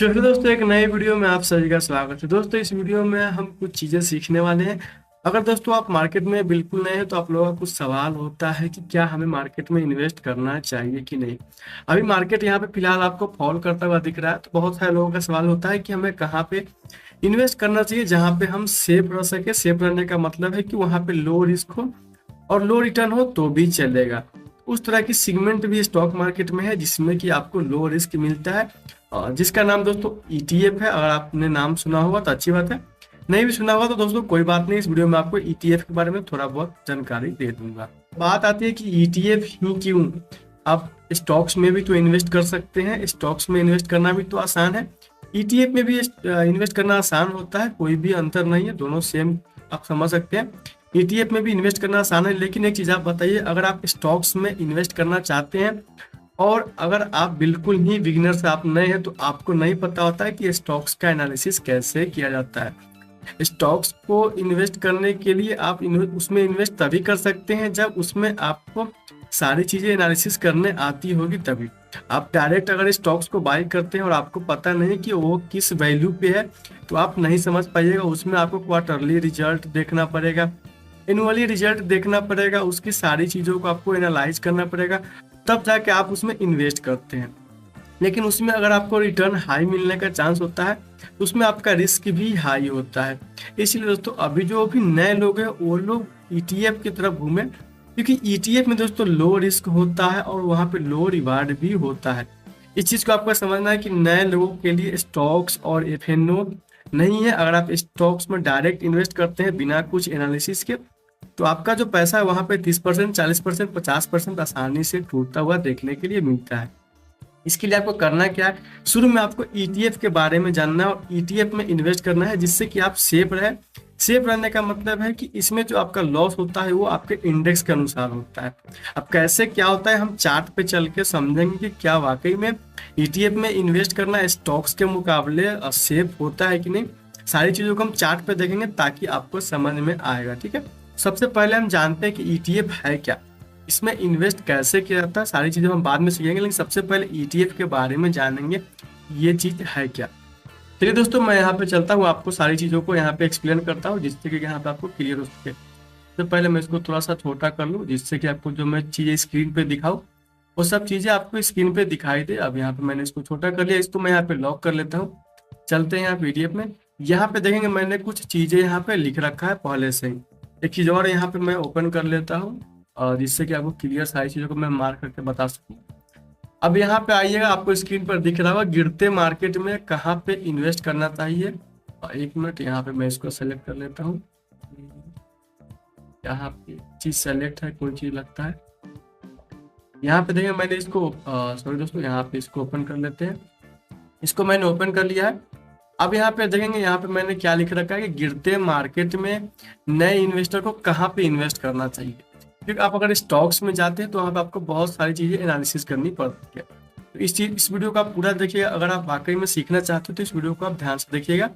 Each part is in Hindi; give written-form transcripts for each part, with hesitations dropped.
चलो दोस्तों, एक नए वीडियो में आप सभी का स्वागत है। दोस्तों, इस वीडियो में हम कुछ चीज़ें सीखने वाले हैं। अगर दोस्तों आप मार्केट में बिल्कुल नए हैं तो आप लोगों का कुछ सवाल होता है कि क्या हमें मार्केट में इन्वेस्ट करना चाहिए कि नहीं। अभी मार्केट यहाँ पे फिलहाल आपको फॉल करता हुआ दिख रहा है, तो बहुत सारे लोगों का सवाल होता है कि हमें कहाँ पे इन्वेस्ट करना चाहिए जहाँ पे हम सेफ रह सके। सेफ रहने का मतलब है कि वहाँ पे लो रिस्क हो और लो रिटर्न हो तो भी चलेगा। उस तरह की सेगमेंट भी स्टॉक मार्केट में है जिसमें कि आपको लो रिस्क मिलता है, जिसका नाम दोस्तों ईटीएफ है। अगर आपने नाम सुना होगा तो अच्छी बात है, नहीं भी सुना होगा तो दोस्तों कोई बात नहीं, इस वीडियो में आपको ईटीएफ के बारे में थोड़ा बहुत जानकारी दे दूंगा। बात आती है कि ईटीएफ ही क्यों, आप स्टॉक्स में भी तो इन्वेस्ट कर सकते हैं। स्टॉक्स में इन्वेस्ट करना भी तो आसान है, ईटीएफ में भी इन्वेस्ट करना आसान होता है, कोई भी अंतर नहीं है, दोनों सेम आप समझ सकते हैं। ईटीएफ में भी इन्वेस्ट करना आसान है, लेकिन एक चीज़ आप बताइए, अगर आप स्टॉक्स में इन्वेस्ट करना चाहते हैं और अगर आप बिल्कुल ही बिगिनर से आप नए हैं तो आपको नहीं पता होता है कि स्टॉक्स का एनालिसिस कैसे किया जाता है। स्टॉक्स को इन्वेस्ट करने के लिए आप उसमें इन्वेस्ट तभी कर सकते हैं जब उसमें आपको सारी चीज़ें एनालिसिस करने आती होगी तभी। आप डायरेक्ट अगर स्टॉक्स को बाई करते हैं और आपको पता नहीं कि वो किस वैल्यू पे है तो आप नहीं समझ पाइएगा। उसमें आपको क्वार्टरली रिजल्ट देखना पड़ेगा, एनुअली रिजल्ट देखना पड़ेगा, उसकी सारी चीज़ों को आपको एनालाइज करना पड़ेगा, तब जाके आप उसमें इन्वेस्ट करते हैं। लेकिन उसमें अगर आपको रिटर्न हाई मिलने का चांस होता है तो उसमें आपका रिस्क भी हाई होता है। इसलिए दोस्तों अभी जो भी नए लोग हैं वो लोग ईटीएफ की तरफ घूमें, क्योंकि ईटीएफ में दोस्तों लो रिस्क होता है और वहाँ पे लो रिवार्ड भी होता है। इस चीज़ को आपको समझना है कि नए लोगों के लिए स्टॉक्स और एफएनओ नहीं है। अगर आप स्टॉक्स में डायरेक्ट इन्वेस्ट करते हैं बिना कुछ एनालिसिस के तो आपका जो पैसा है वहाँ पे 30%, 40%, 50% आसानी से टूटता हुआ देखने के लिए मिलता है। इसके लिए आपको करना क्या है, शुरू में आपको ईटीएफ के बारे में जानना है और ईटीएफ में इन्वेस्ट करना है जिससे कि आप सेफ रहे। सेफ रहने का मतलब है कि इसमें जो आपका लॉस होता है वो आपके इंडेक्स के अनुसार होता है। अब कैसे क्या होता है हम चार्ट पे चल के समझेंगे कि क्या वाकई में ईटीएफ में इन्वेस्ट करना स्टॉक्स के मुकाबले सेफ होता है कि नहीं। सारी चीज़ों को हम चार्ट पे देखेंगे ताकि आपको समझ में आएगा, ठीक है। सबसे पहले हम जानते हैं कि ईटीएफ है क्या, इसमें इन्वेस्ट कैसे किया जाता है, सारी चीज़ें हम बाद में सीखेंगे, लेकिन सबसे पहले ईटीएफ के बारे में जानेंगे ये चीज़ है क्या। चलिए दोस्तों, मैं यहाँ पे चलता हूँ, आपको सारी चीज़ों को यहाँ पे एक्सप्लेन करता हूँ जिससे कि यहाँ पे आपको क्लियर हो सके। तो पहले मैं इसको थोड़ा सा छोटा कर लूँ जिससे कि आपको जो मैं चीज़ें स्क्रीन पे दिखाऊँ वो सब चीज़ें आपको स्क्रीन पे दिखाई दे। अब यहाँ पे मैंने इसको छोटा कर लिया, इसको मैं यहाँ पे लॉक कर लेता हूँ। चलते हैं यहाँ पीडीएफ में, यहाँ पे देखेंगे मैंने कुछ चीज़ें यहाँ पे लिख रखा है पहले से ही। एक चीज़ और यहाँ पे मैं ओपन कर लेता हूँ और जिससे कि आपको क्लियर सारी चीज़ों को मैं मार्क करके बता सकूँ। अब यहाँ पे आइएगा, आपको स्क्रीन पर दिख रहा होगा गिरते मार्केट में कहाँ पे इन्वेस्ट करना चाहिए। और एक मिनट यहाँ पे मैं इसको सेलेक्ट कर लेता हूँ। यहाँ पे चीज़ सेलेक्ट है, कोई चीज़ लगता है। यहाँ पे देखिए मैंने इसको सॉरी दोस्तों, यहाँ पे इसको ओपन कर लेते हैं। इसको मैंने ओपन कर लिया है। अब यहाँ पे देखेंगे यहाँ पे मैंने क्या लिख रखा है कि गिरते मार्केट में नए इन्वेस्टर को कहाँ पे इन्वेस्ट करना चाहिए। क्योंकि आप अगर स्टॉक्स में जाते हैं तो वहाँ पे आपको बहुत सारी चीज़ें एनालिसिस करनी पड़ती है। तो इस वीडियो को आप पूरा देखिएगा। अगर आप वाकई में सीखना चाहते हो तो इस वीडियो को आप ध्यान से देखिएगा।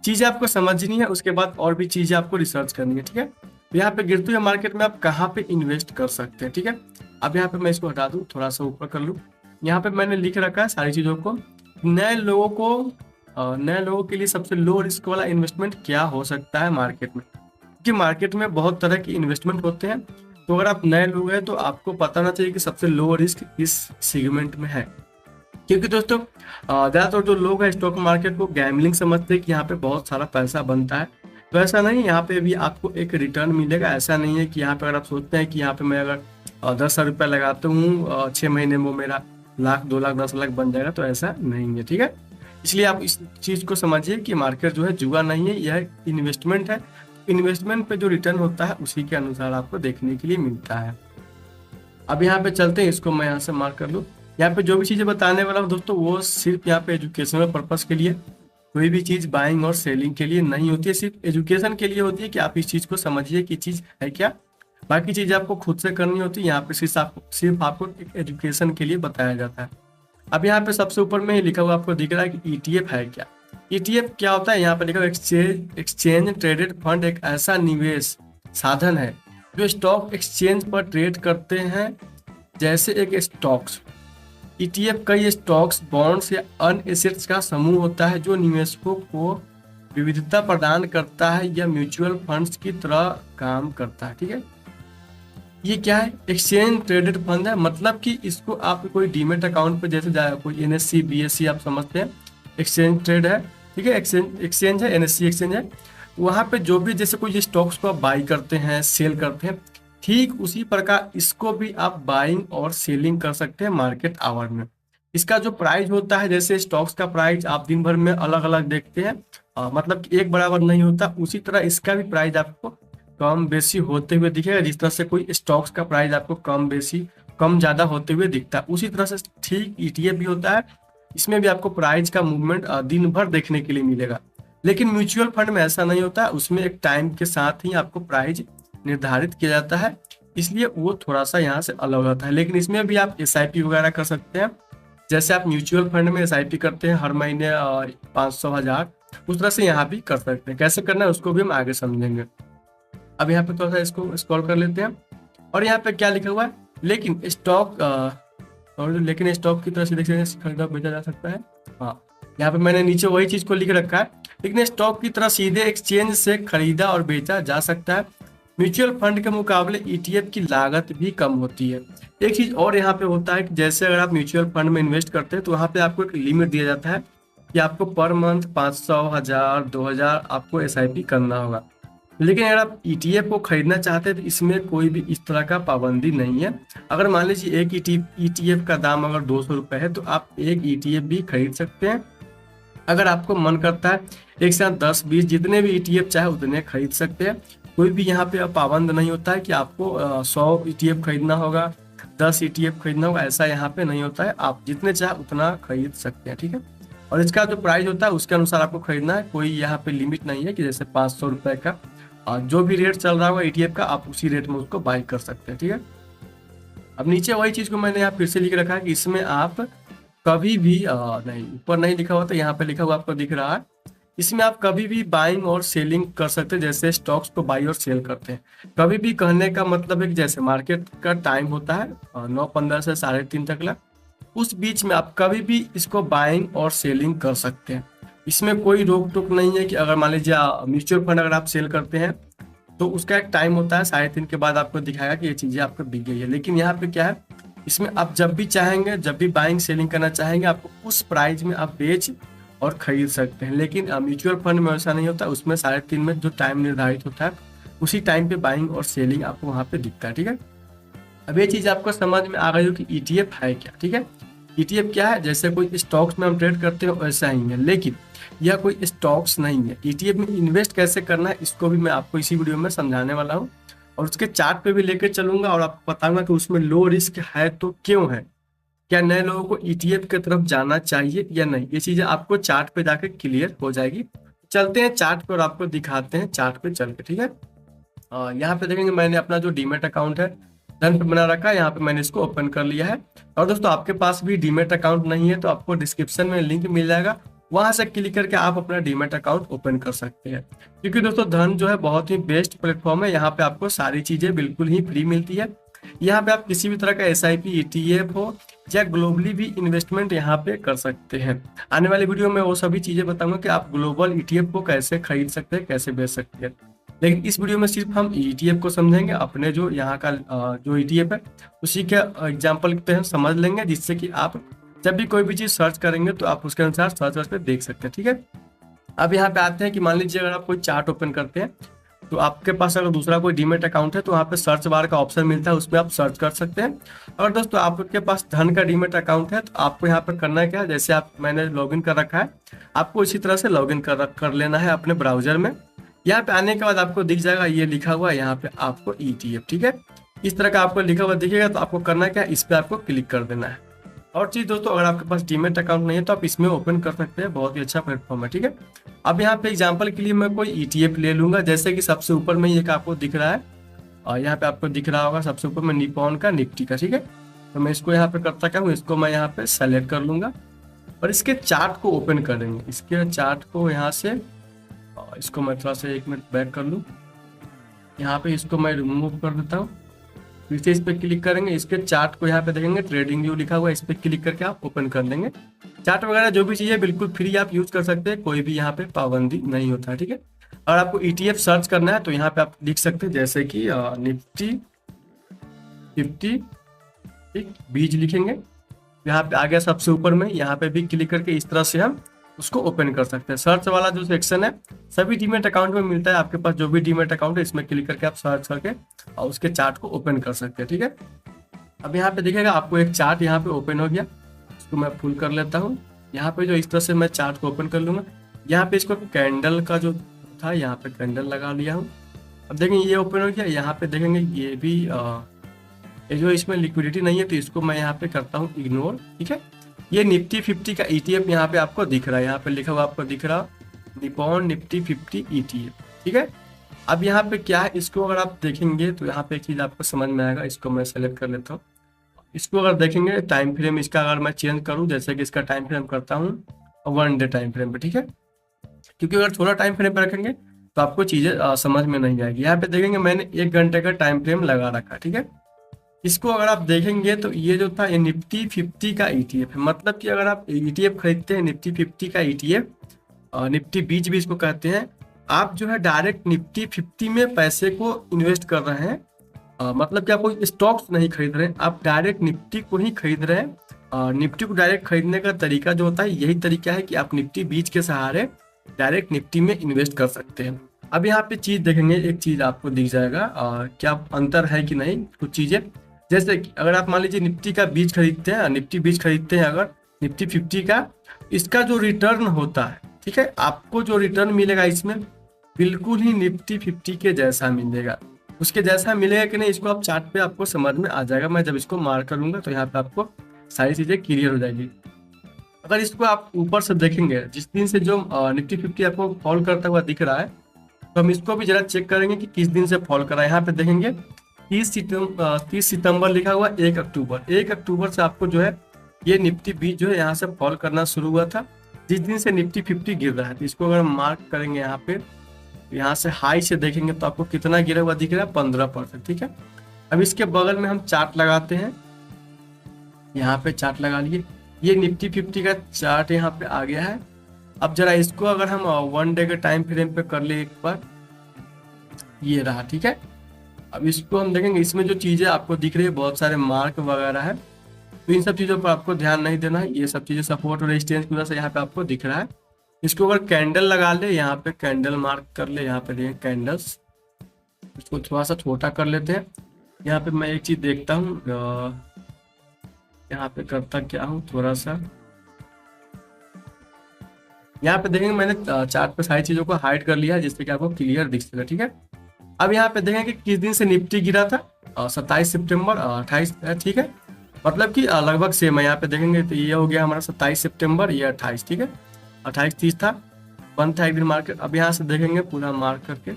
चीज़ें आपको समझनी है, उसके बाद और भी चीज़ें आपको रिसर्च करनी है, ठीक है। तो यहाँ पे गिरते हुए मार्केट में आप कहाँ पे इन्वेस्ट कर सकते हैं, ठीक है। अब यहाँ पे मैं इसको हटा दूँ, थोड़ा सा ऊपर कर लूँ। यहाँ पे मैंने लिख रखा है सारी चीज़ों को। नए लोगों के लिए सबसे लो रिस्क वाला इन्वेस्टमेंट क्या हो सकता है मार्केट में, क्योंकि मार्केट में बहुत तरह की इन्वेस्टमेंट होते हैं। तो अगर आप नए लोग हैं तो आपको पता होना चाहिए कि सबसे लो रिस्क इस सेगमेंट में है। क्योंकि दोस्तों ज़्यादातर जो लोग हैं स्टॉक मार्केट को गैम्बलिंग समझते हैं कि यहाँ पे बहुत सारा पैसा बनता है। तो ऐसा नहीं, यहाँ पे भी आपको एक रिटर्न मिलेगा। ऐसा नहीं है कि यहाँ पे अगर आप सोचते हैं कि यहाँ पे मैं अगर 10,000 रुपये लगाता हूँ 6 महीने में मेरा लाख 2 लाख 10 लाख बन जाएगा, तो ऐसा नहीं है, ठीक है। इसलिए आप इस चीज़ को समझिए कि मार्केट जो है जुआ नहीं है, यह इन्वेस्टमेंट है। इन्वेस्टमेंट पे जो रिटर्न होता है उसी के अनुसार आपको देखने के लिए मिलता है। अब यहाँ पे चलते हैं, इसको मैं यहाँ से मार्क कर लूँ। यहाँ पे जो भी चीज़ें बताने वाला हूँ दोस्तों वो सिर्फ यहाँ पे एजुकेशनल पर्पज़ के लिए, कोई भी चीज़ बाइंग और सेलिंग के लिए नहीं होती है, सिर्फ एजुकेशन के लिए होती है कि आप इस चीज़ को समझिए कि चीज़ है क्या। बाकी चीज़ें आपको खुद से करनी होती है, यहाँ पे सिर्फ आपको एक एजुकेशन के लिए बताया जाता है। अब यहाँ पे सबसे ऊपर में लिखा हुआ आपको दिख रहा है कि ईटीएफ है क्या। ईटीएफ क्या होता है, यहाँ पे लिखा हुआ एक्सचेंज ट्रेडेड फंड एक ऐसा निवेश साधन है जो स्टॉक एक्सचेंज पर ट्रेड करते हैं जैसे एक स्टॉक्स। ETF कई स्टॉक्स, बॉन्ड्स या अन्य एसेट्स का समूह होता है जो निवेशकों को विविधता प्रदान करता है या म्यूचुअल फंड्स की तरह काम करता है। ठीक है, ये क्या है? एक्सचेंज ट्रेडेड फंड है, मतलब कि इसको आप कोई डीमेट अकाउंट पे जैसे कोई NSE BSE आप समझते हैं, एक्सचेंज ट्रेड है। ठीक है, एक्सचेंज है, NSE एक्सचेंज है। वहाँ पे जो भी जैसे कोई स्टॉक्स को आप बाई करते हैं, सेल करते हैं, ठीक उसी प्रकार इसको भी आप बाइंग और सेलिंग कर सकते हैं मार्केट आवर में। इसका जो प्राइस होता है, जैसे स्टॉक्स का प्राइस आप दिन भर में अलग अलग देखते हैं, मतलब कि एक बराबर नहीं होता, उसी तरह इसका भी प्राइस आपको कम बेसी होते हुए दिखेगा। जिस तरह से कोई स्टॉक्स का प्राइस आपको कम बेसी, कम ज्यादा होते हुए दिखता है, उसी तरह से ठीक ETF भी होता है। इसमें भी आपको प्राइस का मूवमेंट दिन भर देखने के लिए मिलेगा। लेकिन म्यूचुअल फंड में ऐसा नहीं होता है, उसमें एक टाइम के साथ ही आपको प्राइस निर्धारित किया जाता है, इसलिए वो थोड़ा सा यहाँ से अलग होता है। लेकिन इसमें भी आप SIP वगैरह कर सकते हैं। जैसे आप म्यूचुअल फंड में SIP करते हैं हर महीने 500 1000, उस तरह से यहाँ भी कर सकते हैं। कैसे करना है उसको भी हम आगे समझेंगे। अब यहाँ पे थोड़ा सा इसको स्क्रॉल कर लेते हैं और यहाँ पे क्या लिखा हुआ है, लेकिन स्टॉक की तरह से देखिए खरीदा बेचा जा सकता है। हाँ, यहाँ पे मैंने नीचे वही चीज को लिख रखा है, लेकिन स्टॉक की तरह सीधे एक्सचेंज से खरीदा और बेचा जा सकता है। म्यूचुअल फंड के मुकाबले ETF की लागत भी कम होती है। एक चीज और यहाँ पे होता है कि जैसे अगर आप म्यूचुअल फंड में इन्वेस्ट करते हैं तो वहाँ पे आपको एक लिमिट दिया जाता है कि आपको पर मंथ 500 1000 2000 आपको SIP करना होगा। लेकिन अगर आप ETF को खरीदना चाहते हैं तो इसमें कोई भी इस तरह का पाबंदी नहीं है। अगर मान लीजिए एक ETF का दाम अगर 200 रुपये है तो आप एक ETF भी खरीद सकते हैं। अगर आपको मन करता है एक साथ 10 20 जितने भी ETF चाहे उतने खरीद सकते हैं। कोई भी यहाँ पे पाबंद नहीं होता है कि आपको 100 ETF खरीदना होगा, 10 ETF खरीदना होगा, ऐसा यहाँ पे नहीं होता है। आप जितने चाहे उतना खरीद सकते हैं। ठीक है, और इसका जो प्राइस होता है उसके अनुसार आपको खरीदना है। कोई यहाँ पे लिमिट नहीं है कि जैसे 500 रुपये का जो भी रेट चल रहा होगा ETF का, आप उसी रेट में उसको बाई कर सकते हैं। ठीक है, अब नीचे वही चीज को मैंने यहाँ फिर से लिख रखा है कि इसमें आप कभी भी नहीं, ऊपर नहीं लिखा हुआ तो यहाँ पे लिखा हुआ आपको दिख रहा है, इसमें आप कभी भी बाइंग और सेलिंग कर सकते हैं। जैसे स्टॉक्स को बाई और सेल करते हैं, कभी भी कहने का मतलब है कि जैसे मार्केट का टाइम होता है 9:15 से 3:30 तक ला, उस बीच में आप कभी भी इसको बाइंग और सेलिंग कर सकते हैं। इसमें कोई रोक टोक नहीं है कि अगर मान लीजिए म्यूचुअल फंड अगर आप सेल करते हैं तो उसका एक टाइम होता है 3:30 के बाद आपको दिखाएगा कि ये चीजें आपको बिक गई है। लेकिन यहाँ पे क्या है, इसमें आप जब भी चाहेंगे, जब भी बाइंग सेलिंग करना चाहेंगे, आपको उस प्राइस में आप बेच और खरीद सकते हैं। लेकिन म्यूचुअल फंड में ऐसा नहीं होता, उसमें 3:30 में जो टाइम निर्धारित होता है उसी टाइम पे बाइंग और सेलिंग आपको वहाँ पे दिखता है। ठीक है, अब ये चीज आपको समझ में आ गई हो कि ETF है क्या। ठीक है, ETF क्या है, जैसे कोई स्टॉक्स में हम ट्रेड करते हैं वैसा ही है, लेकिन यह कोई स्टॉक्स नहीं है। ETF में इन्वेस्ट कैसे करना है इसको भी मैं आपको इसी वीडियो में समझाने वाला हूँ और उसके चार्ट पे भी लेकर चलूंगा और आपको बताऊंगा कि उसमें लो रिस्क है तो क्यों है, क्या नए लोगों को ETF की तरफ जाना चाहिए या नहीं, ये चीजें आपको चार्ट पे जाकर क्लियर हो जाएगी। चलते हैं चार्ट पे और आपको दिखाते हैं चार्ट पे चल के। ठीक है, यहाँ पे देखेंगे मैंने अपना जो डीमेट अकाउंट है धन पे बना रखा है, यहाँ पे मैंने इसको ओपन कर लिया है। और दोस्तों आपके पास भी डीमेट अकाउंट नहीं है तो आपको डिस्क्रिप्शन में लिंक मिल जाएगा, वहां से क्लिक करके आप अपना डीमेट अकाउंट ओपन कर सकते हैं। क्योंकि दोस्तों धन जो है बहुत ही बेस्ट प्लेटफॉर्म है, यहाँ पे आपको सारी चीजें बिल्कुल ही फ्री मिलती है। यहाँ पे आप किसी भी तरह का SIP ETF हो या ग्लोबली भी इन्वेस्टमेंट यहाँ पे कर सकते हैं। आने वाली वीडियो में वो सभी चीजें बताऊंगा कि आप ग्लोबल ETF को कैसे खरीद सकते हैं, कैसे बेच सकते हैं। लेकिन इस वीडियो में सिर्फ हम ETF को समझेंगे, अपने जो यहाँ का जो ETF है उसी के एग्जाम्पल के तहत समझ लेंगे, जिससे कि आप जब भी कोई भी चीज सर्च करेंगे तो आप उसके अनुसार सर्च करके देख सकते हैं। ठीक है, अब यहाँ पे आते हैं कि मान लीजिए अगर आप कोई चार्ट ओपन करते हैं तो आपके पास अगर दूसरा कोई डीमेट अकाउंट है तो वहाँ पे सर्च बार का ऑप्शन मिलता है, उसमें आप सर्च कर सकते हैं। और दोस्तों आपके पास धन का डीमेट अकाउंट है तो आपको यहाँ पे करना है क्या, जैसे मैंने लॉगिन कर रखा है, आपको इसी तरह से लॉगिन कर लेना है अपने ब्राउजर में। यहाँ पे आने के बाद आपको दिख जाएगा ये लिखा हुआ यहाँ पे आपको ETF। ठीक है, इस तरह का आपको लिखा हुआ दिखेगा तो आपको करना क्या, इस पे आपको क्लिक कर देना है। और चीज दोस्तों अगर आपके पास डीमेट अकाउंट नहीं है तो आप इसमें ओपन कर सकते हैं, बहुत ही अच्छा प्लेटफॉर्म है। ठीक है, अब यहाँ पे एग्जांपल के लिए मैं कोई ETF ले लूंगा, जैसे कि सबसे ऊपर में एक आपको दिख रहा है और यहाँ पे आपको दिख रहा होगा सबसे ऊपर में निप्पॉन का निफ्टी का। ठीक है, तो मैं इसको यहाँ पे करता क्या हूँ, इसको मैं यहाँ पे सेलेक्ट कर लूंगा और इसके चार्ट को ओपन करेंगे। इसके चार्ट को यहाँ से इसको मैं थोड़ा सा 1 मिनट बैक कर लूँ, यहाँ पे इसको मैं रिमूव कर देता हूँ। फिर से इस पर क्लिक करेंगे, इसके चार्ट को यहाँ पे देखेंगे, ट्रेडिंग व्यू लिखा हुआ है, इस पर क्लिक करके आप ओपन कर लेंगे। चार्ट वगैरह जो भी चीज़ है बिल्कुल फ्री आप यूज कर सकते हैं, कोई भी यहाँ पे पाबंदी नहीं होता है, ठीक है। अगर आपको ETF सर्च करना है तो यहाँ पे आप लिख सकते हैं, जैसे कि निफ्टी 50, ठीक, बीज लिखेंगे, यहाँ पे आ गया सबसे ऊपर में, यहाँ पे भी क्लिक करके इस तरह से हम उसको ओपन कर सकते हैं। सर्च वाला जो सेक्शन है सभी डीमेट अकाउंट में मिलता है, आपके पास जो भी डीमेट अकाउंट है इसमें क्लिक करके आप सर्च करके और उसके चार्ट को ओपन कर सकते हैं, ठीक है। अब यहाँ पे देखिएगा आपको एक चार्ट यहाँ पे ओपन हो गया, इसको मैं फुल कर लेता हूँ। यहाँ पे जो इस तरह से मैं चार्ट को ओपन कर लूंगा, यहाँ पे इसको कैंडल का जो था यहाँ पे कैंडल लगा लिया हूँ। अब देखेंगे ये ओपन हो गया, यहाँ पे देखेंगे ये भी ये जो इसमें लिक्विडिटी नहीं है तो इसको मैं यहाँ पे करता हूँ इग्नोर, ठीक है। ये निफ्टी 50 का ETF यहाँ पे आपको दिख रहा है, यहाँ पे लिखा हुआ आपको दिख रहा निप्पॉन निफ्टी 50 ETF, ठीक है। अब यहाँ पे क्या है, इसको अगर आप देखेंगे तो यहाँ पे एक चीज आपको समझ में आएगा, इसको मैं सेलेक्ट कर लेता हूँ। इसको अगर देखेंगे टाइम फ्रेम इसका अगर मैं चेंज करूँ, जैसे कि इसका टाइम फ्रेम करता हूँ 1 डे टाइम फ्रेम पे, ठीक है, क्योंकि अगर थोड़ा टाइम फ्रेम पे रखेंगे तो आपको चीजें समझ में नहीं आएगी। यहाँ पे देखेंगे मैंने 1 घंटे का टाइम फ्रेम लगा रखा, ठीक है। इसको अगर आप देखेंगे तो ये जो था ये निफ्टी 50 का ETF है, मतलब कि अगर आप ETF खरीदते हैं निफ्टी 50 का ETF, निफ्टी बीज भी इसको कहते हैं, आप जो है डायरेक्ट निफ्टी 50 में पैसे को इन्वेस्ट कर रहे हैं, मतलब कि आप कोई स्टॉक्स नहीं खरीद रहे हैं, आप डायरेक्ट निफ्टी को ही खरीद रहे हैं। निफ्टी को डायरेक्ट खरीदने का तरीका जो होता है यही तरीका है कि आप निफ्टी बीज के सहारे डायरेक्ट निफ्टी में इन्वेस्ट कर सकते हैं। अब यहाँ पे चीज देखेंगे, एक चीज आपको दिख जाएगा क्या अंतर है कि नहीं, कुछ चीजें जैसे कि अगर आप मान लीजिए निफ्टी का बीज खरीदते हैं, निफ्टी बीज खरीदते हैं अगर निफ्टी 50 का, इसका जो रिटर्न होता है, ठीक है, आपको जो रिटर्न मिलेगा इसमें बिल्कुल ही निफ्टी 50 के जैसा मिलेगा। उसके जैसा मिलेगा कि नहीं इसको आप चार्ट पे आपको समझ में आ जाएगा, मैं जब इसको मार्क करूंगा तो यहाँ पे आपको सारी चीजें क्लियर हो जाएगी। अगर इसको आप ऊपर से देखेंगे, जिस दिन से जो निफ्टी 50 आपको फॉल करता हुआ दिख रहा है, तो हम इसको भी जरा चेक करेंगे कि किस दिन से फॉल कर रहा है। यहाँ पे देखेंगे 30 सितंबर लिखा हुआ, 1 अक्टूबर से आपको जो है ये निफ्टी बीज जो है यहाँ से फॉल करना शुरू हुआ था, जिस दिन से निफ्टी 50 गिर रहा है। तो इसको अगर मार्क करेंगे यहाँ पे, यहाँ से हाई से देखेंगे तो आपको कितना गिरा हुआ दिख रहा है, 15%, ठीक है। अब इसके बगल में हम चार्ट लगाते हैं, यहाँ पे चार्ट लगा लिए, ये निफ्टी 50 का चार्ट यहाँ पे आ गया है। अब जरा इसको अगर हम 1 डे के टाइम फ्रेम पे कर ले एक बार, ये रहा, ठीक है। अब इसको हम देखेंगे, इसमें जो चीजें आपको दिख रही है बहुत सारे मार्क वगैरह है, तो इन सब चीजों पर आपको ध्यान नहीं देना है, ये सब चीजें सपोर्ट और रेजिस्टेंस की वजह से यहाँ पे आपको दिख रहा है। इसको अगर कैंडल लगा ले, यहाँ पे कैंडल मार्क कर ले, यहाँ पे देखें कैंडल्स, इसको थोड़ा सा छोटा कर लेते हैं। यहाँ पे मैं एक चीज देखता हूँ, यहाँ पे करता क्या हूँ, थोड़ा सा यहाँ पे देखेंगे मैंने चार्ट पे सारी चीजों को हाइड कर लिया है जिससे कि आपको क्लियर दिख सके, ठीक है। अब यहाँ पे देखेंगे किस दिन से निफ्टी गिरा था, 27 सितंबर 28, ठीक है, मतलब कि लगभग सेम है। यहाँ पे देखेंगे तो ये हो गया हमारा 27 सितंबर, ये 28, ठीक है, 28-30 था, बंद था एक दिन मार्केट। अब यहाँ से देखेंगे पूरा मार्क करके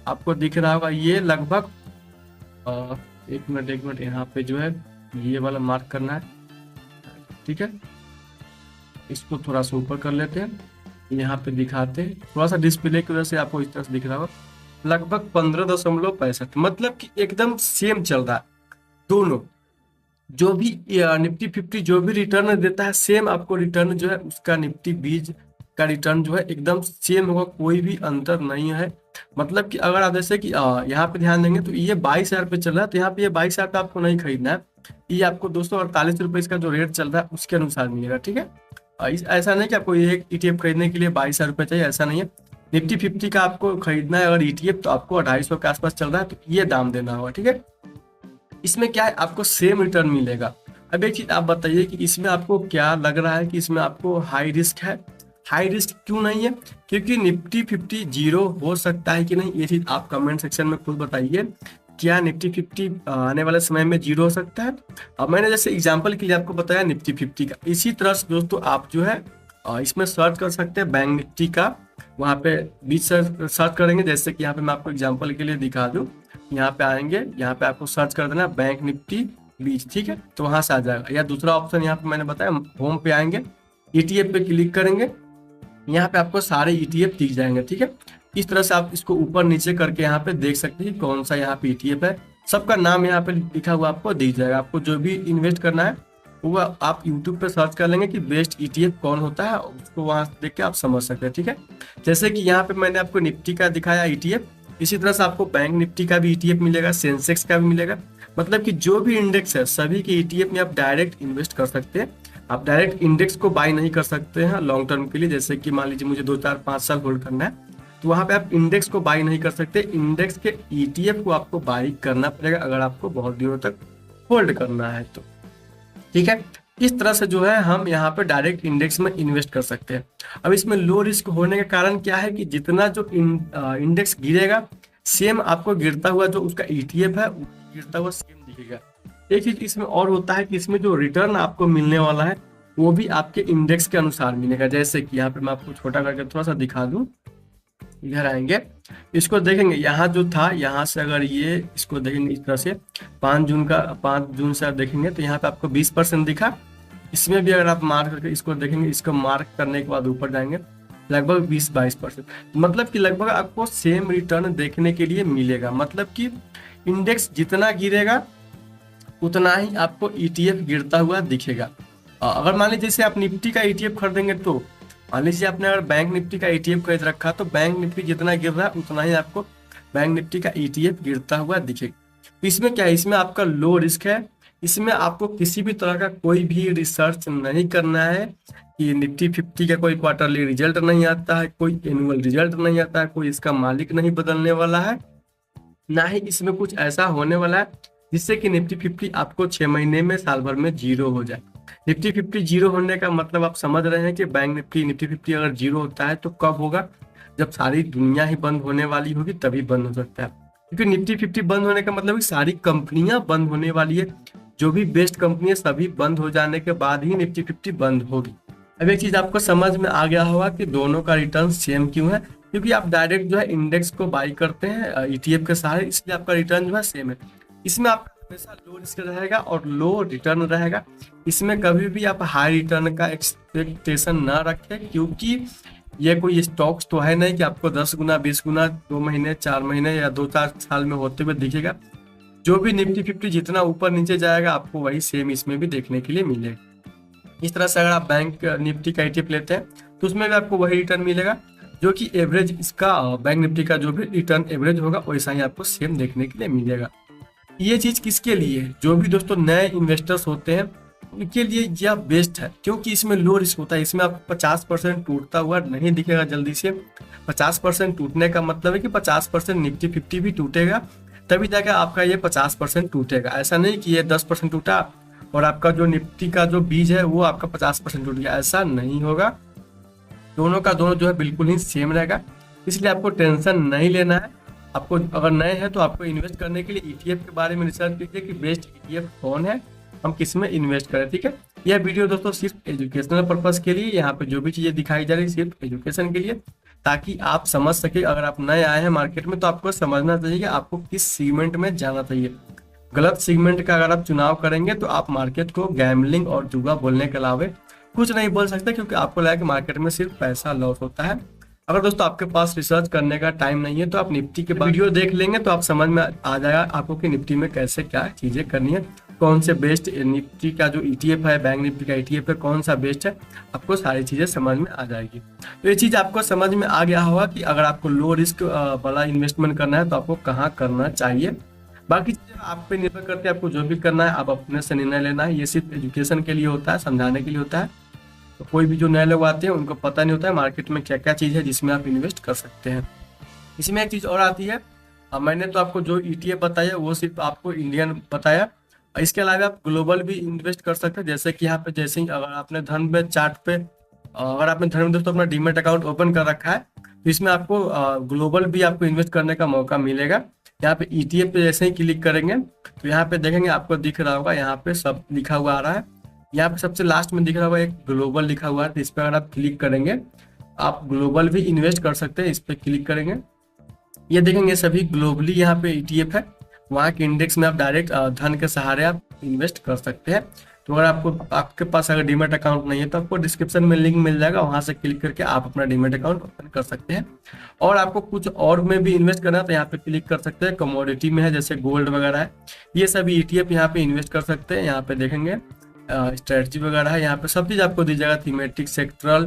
आपको दिख रहा होगा ये लगभग एक मिनट यहाँ पे जो है ये वाला मार्क करना है, ठीक है। इसको थोड़ा सा ऊपर कर लेते हैं, यहाँ पे दिखाते हैं, थोड़ा सा डिस्प्ले की वजह से आपको इस तरह से दिख रहा होगा, लगभग 15.65, मतलब कि एकदम सेम चल रहा है दोनों। जो भी निफ्टी 50 जो भी रिटर्न देता है सेम आपको रिटर्न जो है उसका निफ्टी बीज का रिटर्न जो है एकदम सेम होगा, कोई भी अंतर नहीं है। मतलब कि अगर आप जैसे कि यहाँ पे ध्यान देंगे तो ये 22,000 पे चल रहा है, तो यहाँ पे ये 22,000 पे आपको नहीं खरीदना है, ये आपको 248 रुपये इसका जो रेट चल रहा है उसके अनुसार मिलेगा, ठीक है। ऐसा नहीं कि आपको एक ETF खरीदने के लिए 22,000 रुपये चाहिए, ऐसा नहीं है। निफ्टी 50 का आपको खरीदना है अगर ETF तो आपको 250 के आसपास चल रहा है, तो ये दाम देना होगा, ठीक है। इसमें क्या है, आपको सेम रिटर्न मिलेगा। अब एक चीज आप बताइए कि इसमें आपको क्या लग रहा है कि इसमें आपको हाई रिस्क है? हाई रिस्क क्यों नहीं है? क्योंकि निफ्टी 50 जीरो हो सकता है कि नहीं, ये चीज आप कमेंट सेक्शन में खुद बताइए। क्या निफ्टी 50 आने वाले समय में जीरो हो सकता है? अब मैंने जैसे एग्जांपल के लिए आपको बताया निफ्टी 50 का, इसी तरह से दोस्तों आप जो है इसमें सर्च कर सकते हैं बैंक निफ्टी का, वहाँ पे बीच सर्च करेंगे, जैसे कि यहाँ पे मैं आपको एग्जांपल के लिए दिखा दूँ, यहाँ पे आएंगे, यहाँ पे आपको सर्च कर देना बैंक निफ्टी बीच, ठीक है, तो वहां से आ जाएगा। या दूसरा ऑप्शन यहाँ पे मैंने बताया, होम पे आएंगे, ETF पे क्लिक करेंगे, यहाँ पे आपको सारे ETF दिख जाएंगे, ठीक है। इस तरह से आप इसको ऊपर नीचे करके यहाँ पे देख सकते हैं कौन सा यहाँ पे ETF है, सबका नाम यहाँ पे लिखा हुआ आपको दिख जाएगा। आपको जो भी इन्वेस्ट करना है वो आप यूट्यूब पे सर्च कर लेंगे कि बेस्ट ETF कौन होता है, उसको वहां से देख के आप समझ सकते हैं। ठीक है, जैसे कि यहाँ पे मैंने आपको निफ्टी का दिखाया ETF, इसी तरह से आपको बैंक निफ्टी का भी ETF मिलेगा, सेंसेक्स का भी मिलेगा। मतलब कि जो भी इंडेक्स है सभी के ETF में आप डायरेक्ट इन्वेस्ट कर सकते हैं। आप डायरेक्ट इंडेक्स को बाय नहीं कर सकते हैं लॉन्ग टर्म के लिए, जैसे कि मान लीजिए मुझे 2 4 5 साल होल्ड करना है, तो वहां पे आप इंडेक्स को बाय नहीं कर सकते। इंडेक्स के ETF को आपको बाय करना पड़ेगा अगर आपको बहुत दिनों तक होल्ड करना है तो। ठीक है, इस तरह से जो है हम यहाँ पे डायरेक्ट इंडेक्स में इन्वेस्ट कर सकते हैं। अब इसमें लो रिस्क होने के कारण क्या है कि जितना जो इंडेक्स गिरेगा सेम आपको गिरता हुआ जो उसका ETF है गिरता हुआ सेम दिखेगा। एक चीज इसमें और होता है कि इसमें जो रिटर्न आपको मिलने वाला है वो भी आपके इंडेक्स के अनुसार मिलेगा। जैसे कि यहाँ पे मैं आपको छोटा करके थोड़ा सा दिखा दूं, इधर आएंगे, इसको देखेंगे, यहाँ जो था यहाँ से अगर ये इसको देखेंगे इस तरह से 5 जून से आप देखेंगे तो यहाँ पे आपको 20% दिखा। इसमें भी अगर आप मार्क करके इसको देखेंगे, इसको मार्क करने के बाद ऊपर जाएंगे लगभग 20-22%, मतलब कि लगभग आपको सेम रिटर्न देखने के लिए मिलेगा। मतलब कि इंडेक्स जितना गिरेगा उतना ही आपको ETF गिरता हुआ दिखेगा। अगर मान लीजिए जैसे आप निफ्टी का ETF खरीदेंगे तो मान लीजिए आपने अगर बैंक निफ्टी का ETF खरीद रखा तो बैंक निफ्टी जितना गिर रहा है उतना ही आपको बैंक निफ्टी का ETF गिरता हुआ दिखेगा। तो इसमें क्या है, इसमें आपका लो रिस्क है। इसमें आपको किसी भी तरह का कोई भी रिसर्च नहीं करना है कि निफ्टी 50 का कोई क्वार्टरली रिजल्ट नहीं आता है, कोई एनुअल रिजल्ट नहीं आता है, कोई इसका मालिक नहीं बदलने वाला है, ना ही इसमें कुछ ऐसा होने वाला है जिससे कि निफ्टी 50 आपको 6 महीने में साल भर में जीरो हो जाए। निफ्टी 50 जीरो होने का मतलब आप समझ रहे हैं कि बैंक निफ्टी 50 अगर जीरो होता है तो कब होगा, जब सारी दुनिया ही बंद होने वाली होगी तभी बंद हो सकता है। क्योंकि निफ्टी 50 बंद होने का मतलब सारी कंपनियां बंद होने वाली है, जो भी बेस्ट कंपनी है सभी बंद हो जाने के बाद ही निफ्टी 50 बंद होगी। अब एक चीज आपको समझ में आ गया होगा कि दोनों का रिटर्न सेम क्यों है, क्योंकि आप डायरेक्ट जो है इंडेक्स को बाई करते हैं ETF के सहारे, इसलिए आपका रिटर्न जो है सेम है। इसमें आपका हमेशा लो रिस्क रहेगा और लो रिटर्न रहेगा। इसमें कभी भी आप हाई रिटर्न का एक्सपेक्टेशन ना रखें, क्योंकि ये कोई स्टॉक्स तो है नहीं कि आपको 10 गुना 20 गुना 2 महीने 4 महीने या 2-4 साल में होते हुए दिखेगा। जो भी निफ्टी 50 जितना ऊपर नीचे जाएगा आपको वही सेम इसमें भी देखने के लिए मिलेगा। इस तरह से अगर आप बैंक निफ्टी का ETF लेते हैं तो उसमें भी आपको वही रिटर्न मिलेगा, जो कि एवरेज इसका बैंक निफ्टी का जो भी रिटर्न एवरेज होगा वैसा ही आपको सेम देखने के लिए मिलेगा। ये चीज किसके लिए है, जो भी दोस्तों नए इन्वेस्टर्स होते हैं उनके लिए यह बेस्ट है, क्योंकि इसमें लो रिस्क होता है। इसमें आपको 50% टूटता हुआ नहीं दिखेगा जल्दी से। 50% टूटने का मतलब है कि 50% निफ्टी 50 भी टूटेगा तभी जाकर आपका ये 50% टूटेगा। ऐसा नहीं कि ये 10% टूटा और आपका जो निफ्टी का जो बीज है वो आपका 50% टूट गया, ऐसा नहीं होगा। दोनों का दोनों जो है बिल्कुल ही सेम रहेगा, इसलिए आपको टेंशन नहीं लेना है। आपको अगर नए हैं तो आपको इन्वेस्ट करने के लिए ETF के बारे में रिसर्च कीजिए कि बेस्ट ETF कौन है, हम किस में इन्वेस्ट करें। ठीक है, यह वीडियो दोस्तों सिर्फ एजुकेशनल पर्पस के लिए, यहाँ पे जो भी चीजें दिखाई जा रही है सिर्फ एजुकेशन के लिए, ताकि आप समझ सके। अगर आप नए आए हैं मार्केट में तो आपको समझना चाहिए कि आपको किस सीगमेंट में जाना चाहिए। गलत सीगमेंट का अगर आप चुनाव करेंगे तो आप मार्केट को गैम्बलिंग और जुआ बोलने के अलावा कुछ नहीं बोल सकते, क्योंकि आपको लगा कि मार्केट में सिर्फ पैसा लॉस होता है। अगर दोस्तों आपके पास रिसर्च करने का टाइम नहीं है तो आप निफ्टी के वीडियो देख लेंगे तो आप समझ में आ जाएगा आपको कि निफ्टी में कैसे क्या चीजें करनी है, कौन से बेस्ट निफ्टी का जो ETF है, बैंक निफ्टी का ETF है, कौन सा बेस्ट है, आपको सारी चीजें समझ में आ जाएगी। तो ये चीज आपको समझ में आ गया होगा कि अगर आपको लो रिस्क वाला इन्वेस्टमेंट करना है तो आपको कहाँ करना चाहिए। बाकी चीजें आप पे निर्भर करते हैं, आपको जो भी करना है आप अपने से निर्णय लेना है। ये सिर्फ एजुकेशन के लिए होता है, समझाने के लिए होता है। तो कोई भी जो नए लोग आते हैं उनको पता नहीं होता है मार्केट में क्या क्या चीज़ है जिसमें आप इन्वेस्ट कर सकते हैं। इसमें एक चीज़ और आती है, मैंने तो आपको जो ETF बताया वो सिर्फ आपको इंडियन बताया, इसके अलावा आप ग्लोबल भी इन्वेस्ट कर सकते हैं। जैसे कि यहाँ पे जैसे ही अगर आपने धन में चार्ट पे अगर आपने धन में दोस्तों अपना डीमेट अकाउंट ओपन कर रखा है तो इसमें आपको ग्लोबल भी आपको इन्वेस्ट करने का मौका मिलेगा। यहाँ पे ETF पे जैसे ही क्लिक करेंगे तो यहाँ पे देखेंगे आपको दिख रहा होगा, यहाँ पे सब लिखा हुआ आ रहा है। यहाँ पे सबसे लास्ट में दिख रहा होगा एक ग्लोबल लिखा हुआ है, तो इस पर अगर आप क्लिक करेंगे आप ग्लोबल भी इन्वेस्ट कर सकते हैं। इस पर क्लिक करेंगे, ये देखेंगे सभी ग्लोबली यहाँ पे ETF है, वहाँ के इंडेक्स में आप डायरेक्ट धन के सहारे आप इन्वेस्ट कर सकते हैं। तो अगर आपके पास अगर डीमैट अकाउंट नहीं है तो आपको डिस्क्रिप्शन में लिंक मिल जाएगा, वहां से क्लिक करके आप अपना डीमैट अकाउंट ओपन कर सकते हैं। और आपको कुछ और में भी इन्वेस्ट करना है तो यहाँ पे क्लिक कर सकते हैं। कमोडिटी में है जैसे गोल्ड वगैरह है, ये सभी ETF यहाँ पे इन्वेस्ट कर सकते हैं। यहाँ पे देखेंगे स्ट्रेटजी वगैरह है, यहाँ पे सब चीज आपको दी जाएगा, थीमेटिक, सेक्टरल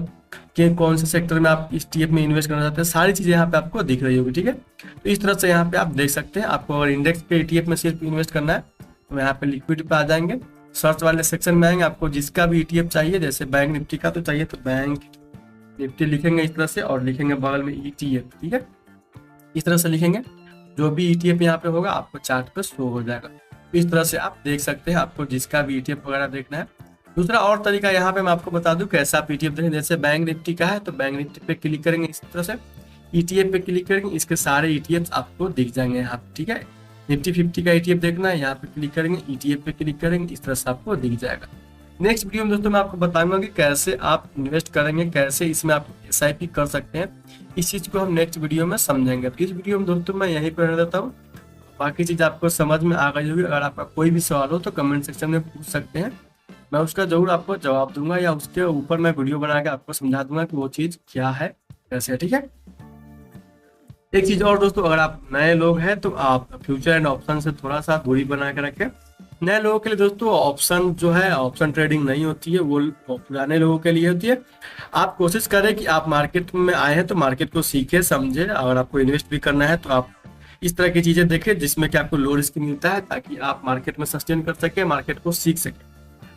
के कौन से सेक्टर में आप इस ETF में इन्वेस्ट करना चाहते हैं, सारी चीजें यहाँ पे आपको दिख रही होगी। ठीक है, तो इस तरह से यहाँ पे आप देख सकते हैं। आपको अगर इंडेक्स पे ETF में सिर्फ इन्वेस्ट करना है तो यहाँ पे लिक्विड पे आ जाएंगे, सर्च वाले सेक्शन में आएंगे, आपको जिसका भी ETF चाहिए, जैसे बैंक निफ्टी का तो चाहिए तो बैंक निफ्टी लिखेंगे इस तरह से और लिखेंगे बगल में ETF। ठीक है, इस तरह से लिखेंगे, जो भी ETF यहाँ पे होगा आपको चार्ट पे शो हो जाएगा। इस तरह से आप देख सकते हैं, आपको जिसका भी ETF वगैरह देखना है। दूसरा और तरीका यहाँ पे मैं आपको बता दूं कैसे आप ETF देखें। जैसे बैंक निफ्टी का है तो बैंक निफ्टी पे क्लिक करेंगे, इस तरह से ETF पे क्लिक करेंगे, इसके सारे ETFs आपको दिख जाएंगे यहाँ पे। ठीक है, निफ्टी 50 का ETF देखना है, यहाँ पे क्लिक करेंगे, ETF पे क्लिक करेंगे, इस तरह से आपको दिख जाएगा। नेक्स्ट वीडियो में दोस्तों मैं आपको बताऊंगा कि कैसे आप इन्वेस्ट करेंगे, कैसे इसमें आप SIP कर सकते हैं, इस चीज को हम नेक्स्ट वीडियो में समझेंगे। तो इस वीडियो में दोस्तों मैं यहीं पर रहने देता हूँ, बाकी चीज आपको समझ में आ गई होगी। अगर आपका कोई भी सवाल हो तो कमेंट सेक्शन में पूछ सकते हैं, मैं उसका जरूर आपको जवाब दूंगा, या उसके ऊपर मैं वीडियो बना के आपको समझा दूंगा कि वो चीज क्या है, कैसे है। ठीक है, एक चीज और दोस्तों, अगर आप नए लोग हैं तो आप फ्यूचर एंड ऑप्शन से थोड़ा सा दूरी बना के रखें। नए लोगों के लिए दोस्तों ऑप्शन जो है, ऑप्शन ट्रेडिंग नहीं होती है, वो पुराने लोगों के लिए होती है। आप कोशिश करें कि आप मार्केट में आए हैं तो मार्केट को सीखे समझे। अगर आपको इन्वेस्ट भी करना है तो आप इस तरह की चीजें देखें जिसमें कि आपको लो रिस्क मिलता है, ताकि आप मार्केट में सस्टेन कर सके, मार्केट को सीख सके।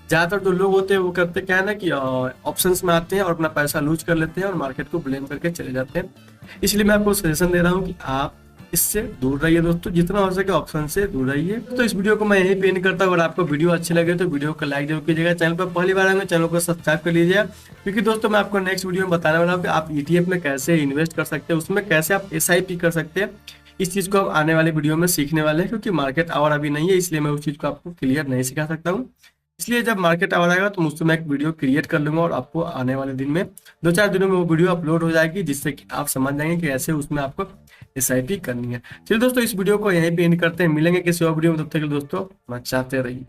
ज्यादातर जो लोग होते हैं वो करते क्या है ना कि ऑप्शंस में आते हैं और अपना पैसा लूज कर लेते हैं और मार्केट को ब्लेम करके चले जाते हैं। इसलिए मैं आपको सजेशन दे रहा हूँ कि आप इससे दूर रहिए दोस्तों, जितना हो सके ऑप्शन से दूर रहिए। तो इस वीडियो को मैं यही पे एंड करता हूँ। अगर आपको वीडियो अच्छी लगे तो वीडियो को लाइक जरूर कीजिएगा, चैनल पर पहली बार आएंगे चैनल को सब्सक्राइब कर लीजिएगा, क्योंकि दोस्तों मैं आपको नेक्स्ट वीडियो में बताने वाला हूँ कि आप ETF में कैसे इन्वेस्ट कर सकते हैं, उसमें कैसे आप SIP कर सकते हैं। इस चीज को हम आने वाले वीडियो में सीखने वाले हैं, क्योंकि मार्केट आवर अभी नहीं है, इसलिए मैं उस चीज को आपको क्लियर नहीं सिखा सकता हूँ। इसलिए जब मार्केट आवर आएगा तो मुझसे मैं एक वीडियो क्रिएट कर लूंगा और आपको आने वाले दिन में 2-4 दिनों में वो वीडियो अपलोड हो जाएगी, जिससे कि आप समझ जाएंगे कि ऐसे उसमें आपको SIP करनी है। चलिए दोस्तों इस वीडियो को यहीं पे एंड करते हैं, मिलेंगे किसी और वीडियो में, तब तक के लिए दोस्तों बचाते रहिए।